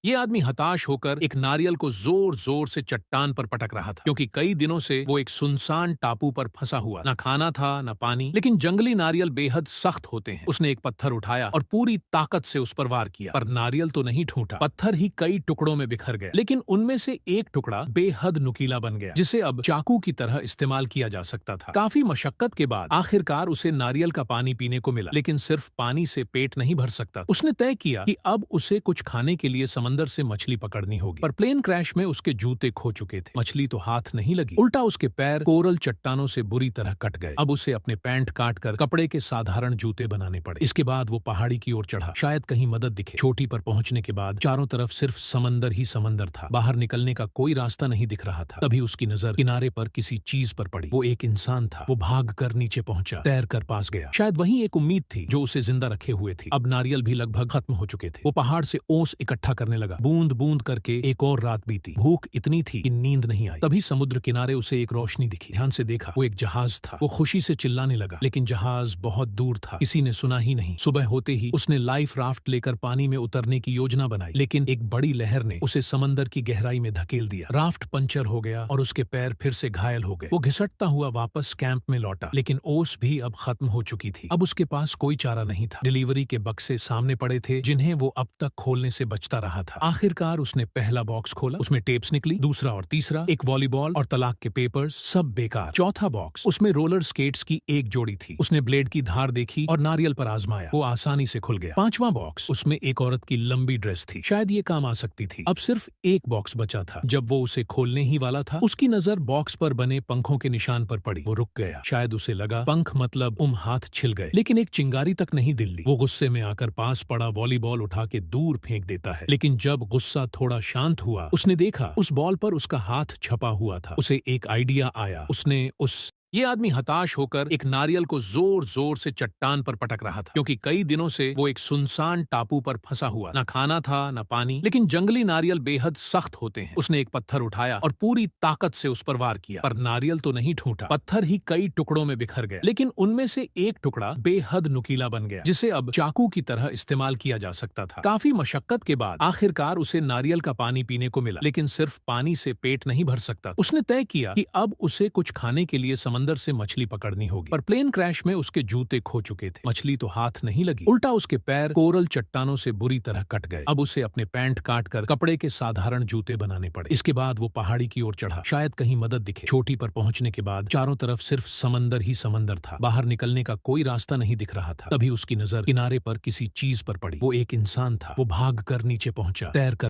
ये आदमी हताश होकर एक नारियल को जोर जोर से चट्टान पर पटक रहा था, क्योंकि कई दिनों से वो एक सुनसान टापू पर फंसा हुआ, ना खाना था ना पानी। लेकिन जंगली नारियल बेहद सख्त होते हैं। उसने एक पत्थर उठाया और पूरी ताकत से उस पर वार किया, पर नारियल तो नहीं ठूटा। पत्थर ही कई टुकड़ों में बिखर गया, लेकिन उनमें से एक टुकड़ा बेहद नुकीला बन गया, जिसे अब चाकू की तरह इस्तेमाल किया जा सकता था। काफी मशक्कत के बाद आखिरकार उसे नारियल का पानी पीने को मिला, लेकिन सिर्फ पानी से पेट नहीं भर सकता। उसने तय किया कि अब उसे कुछ खाने के लिए समंदर से मछली पकड़नी होगी, पर प्लेन क्रैश में उसके जूते खो चुके थे। मछली तो हाथ नहीं लगी, उल्टा उसके पैर कोरल चट्टानों से बुरी तरह कट गए। अब उसे अपने पैंट काट कर कपड़े के साधारण जूते बनाने पड़े। इसके बाद वो पहाड़ी की ओर चढ़ा, शायद कहीं मदद दिखे। चोटी पर पहुंचने के बाद चारों तरफ सिर्फ समंदर ही समंदर था। बाहर निकलने का कोई रास्ता नहीं दिख रहा था। तभी उसकी नजर किनारे पर किसी चीज पर पड़ी। वो एक इंसान था। वो भाग कर नीचे पहुंचा, तैर कर पास गया। शायद वही एक उम्मीद थी जो उसे जिंदा रखे हुए थी। अब नारियल भी लगभग खत्म हो चुके थे। वो पहाड़ से ओस इकट्ठा करने लगा। बूंद बूंद करके एक और रात बीती। भूख इतनी थी कि नींद नहीं आई। तभी समुद्र किनारे उसे एक रोशनी दिखी। ध्यान से देखा, वो एक जहाज था। वो खुशी से चिल्लाने लगा, लेकिन जहाज बहुत दूर था, किसी ने सुना ही नहीं। सुबह होते ही उसने लाइफ राफ्ट लेकर पानी में उतरने की योजना बनाई, लेकिन एक बड़ी लहर ने उसे समंदर की गहराई में धकेल दिया। राफ्ट पंचर हो गया और उसके पैर फिर से घायल हो गए। वो घिसटता हुआ वापस कैंप में लौटा, लेकिन ओस भी अब खत्म हो चुकी थी। अब उसके पास कोई चारा नहीं था। डिलीवरी के बक्से सामने पड़े थे, जिन्हें वो अब तक खोलने से बचता रहा था। आखिरकार उसने पहला बॉक्स खोला। उसमें टेप्स निकली, दूसरा और तीसरा, एक वॉलीबॉल और तलाक के पेपर्स, सब बेकार। चौथा बॉक्स, उसमें रोलर स्केट्स की एक जोड़ी थी। उसने ब्लेड की धार देखी और नारियल पर आजमाया। वो आसानी से खुल गया। पांचवा बॉक्स, उसमें एक औरत की लंबी ड्रेस थी, शायद ये काम आ सकती थी। अब सिर्फ एक बॉक्स बचा था। जब वो उसे खोलने ही वाला था, उसकी नजर बॉक्स पर बने पंखों के निशान पर पड़ी। वो रुक गया। शायद उसे लगा पंख मतलब हाथ छिल गए, लेकिन एक चिंगारी तक नहीं दिल्ली। वो गुस्से में आकर पास पड़ा वॉलीबॉल उठा के दूर फेंक देता है। लेकिन जब गुस्सा थोड़ा शांत हुआ, उसने देखा उस बॉल पर उसका हाथ छपा हुआ था। उसे एक आइडिया आया। उसने ये आदमी हताश होकर एक नारियल को जोर जोर से चट्टान पर पटक रहा था, क्योंकि कई दिनों से वो एक सुनसान टापू पर फंसा हुआ, ना खाना था ना पानी। लेकिन जंगली नारियल बेहद सख्त होते हैं। उसने एक पत्थर उठाया और पूरी ताकत से उस पर वार किया, पर नारियल तो नहीं ठूटा। पत्थर ही कई टुकड़ों में बिखर गया, लेकिन उनमें से एक टुकड़ा बेहद नुकीला बन गया, जिसे अब चाकू की तरह इस्तेमाल किया जा सकता था। काफी मशक्कत के बाद आखिरकार उसे नारियल का पानी पीने को मिला, लेकिन सिर्फ पानी से पेट नहीं भर सकता। उसने तय किया कि अब उसे कुछ खाने के लिए समंदर से मछली पकड़नी होगी, पर प्लेन क्रैश में उसके जूते खो चुके थे। मछली तो हाथ नहीं लगी, उल्टा उसके पैर कोरल चट्टानों से बुरी तरह कट गए। अब उसे अपने पैंट काट कर कपड़े के साधारण जूते बनाने पड़े। इसके बाद वो पहाड़ी की ओर चढ़ा, शायद कहीं मदद दिखे। चोटी पर पहुंचने के बाद चारों तरफ सिर्फ समंदर ही समंदर था। बाहर निकलने का कोई रास्ता नहीं दिख रहा था। तभी उसकी नजर किनारे पर किसी चीज पर पड़ी। वो एक इंसान था। वो भाग कर नीचे पहुंचा, तैर कर